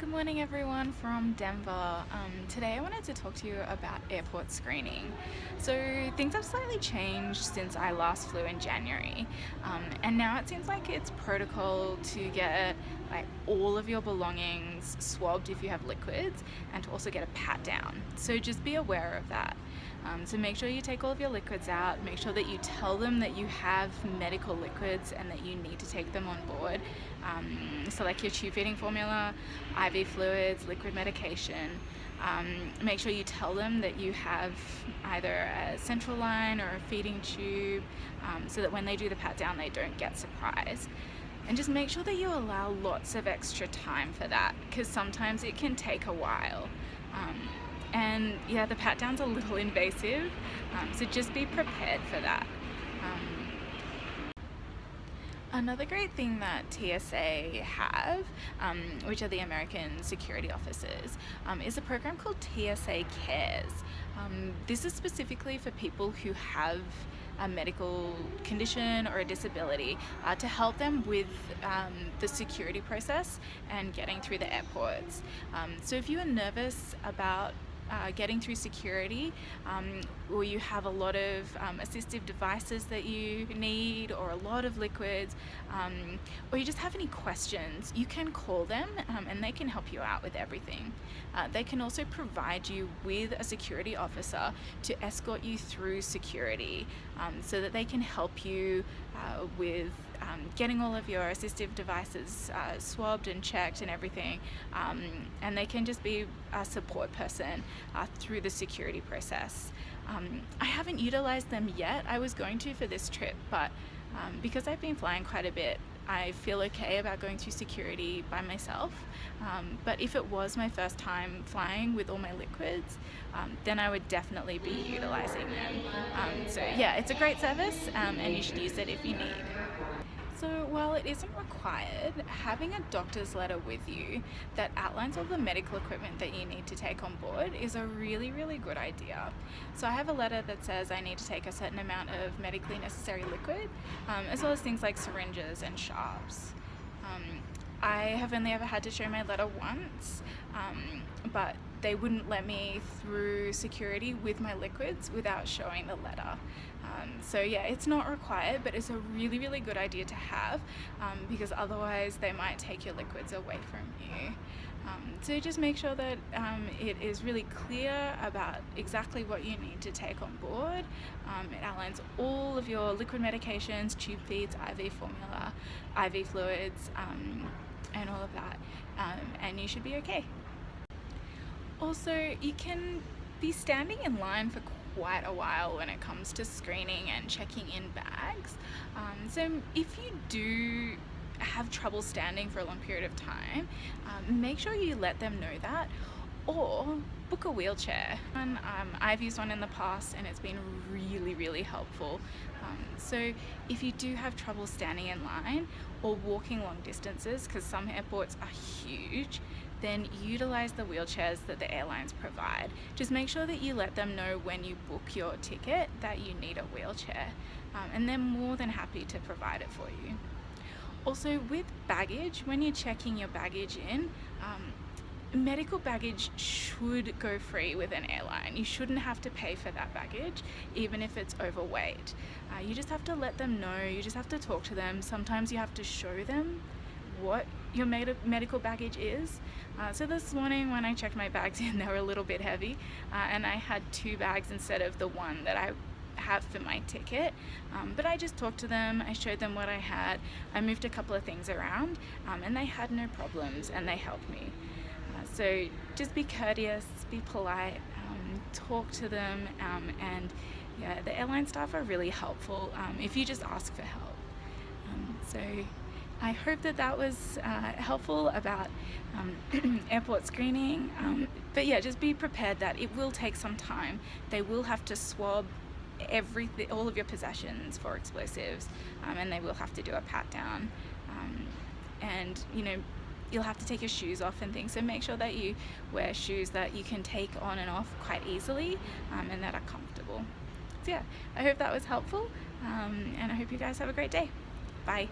Good morning everyone from Denver. Today I wanted to talk to you about airport screening. So things have slightly changed since I last flew in January, and now it seems like it's protocol to get all of your belongings swabbed if you have liquids, and to also get a pat down. So just be aware of that. So make sure you take all of your liquids out, make sure that you tell them that you have medical liquids and that you need to take them on board. So like your tube feeding formula, IV fluids, liquid medication. Make sure you tell them that you have either a central line or a feeding tube, so that when they do the pat down they don't get surprised. And just make sure that you allow lots of extra time for that, because sometimes it can take a while. And yeah, the pat down's a little invasive, so just be prepared for that. Another great thing that TSA have, which are the American Security Officers, is a program called TSA Cares. This is specifically for people who have a medical condition or a disability, to help them with the security process and getting through the airports. So if you are nervous about getting through security, or you have a lot of assistive devices that you need, or a lot of liquids, or you just have any questions, you can call them, and they can help you out with everything. They can also provide you with a security officer to escort you through security, so that they can help you with getting all of your assistive devices swabbed and checked and everything, and they can just be a support person through the security process. I haven't utilized them yet. I was going to for this trip, but because I've been flying quite a bit, I feel okay about going through security by myself. But if it was my first time flying with all my liquids, then I would definitely be utilizing them. So yeah, it's a great service, and you should use it if you need. So while it isn't required, having a doctor's letter with you that outlines all the medical equipment that you need to take on board is a really, really good idea. So I have a letter that says I need to take a certain amount of medically necessary liquid, as well as things like syringes and sharps. I have only ever had to show my letter once, but they wouldn't let me through security with my liquids without showing the letter. So yeah, it's not required, but it's a really, really good idea to have, because otherwise they might take your liquids away from you. So just make sure that it is really clear about exactly what you need to take on board. It outlines all of your liquid medications, tube feeds, IV formula, IV fluids, and all of that, and you should be okay. Also, you can be standing in line for quite a while when it comes to screening and checking in bags. So if you do have trouble standing for a long period of time, make sure you let them know that, or book a wheelchair. I've used one in the past and it's been really, really helpful. So if you do have trouble standing in line or walking long distances, because some airports are huge, then utilize the wheelchairs that the airlines provide. Just make sure that you let them know when you book your ticket that you need a wheelchair, and they're more than happy to provide it for you. Also, with baggage, when you're checking your baggage in, medical baggage should go free with an airline. You shouldn't have to pay for that baggage, even if it's overweight. You just have to let them know, you just have to talk to them. Sometimes you have to show them what your medical baggage is. So this morning when I checked my bags in, they were a little bit heavy, and I had 2 bags instead of the one that I have for my ticket, but I just talked to them, I showed them what I had, I moved a couple of things around, and they had no problems and they helped me. So just be courteous, be polite, talk to them, and yeah, the airline staff are really helpful if you just ask for help. So I hope that was helpful about airport screening, but yeah, just be prepared that it will take some time. They will have to swab all of your possessions for explosives, and they will have to do a pat down, and you'll have to take your shoes off and things, so make sure that you wear shoes that you can take on and off quite easily, and that are comfortable. So yeah, I hope that was helpful, and I hope you guys have a great day. Bye.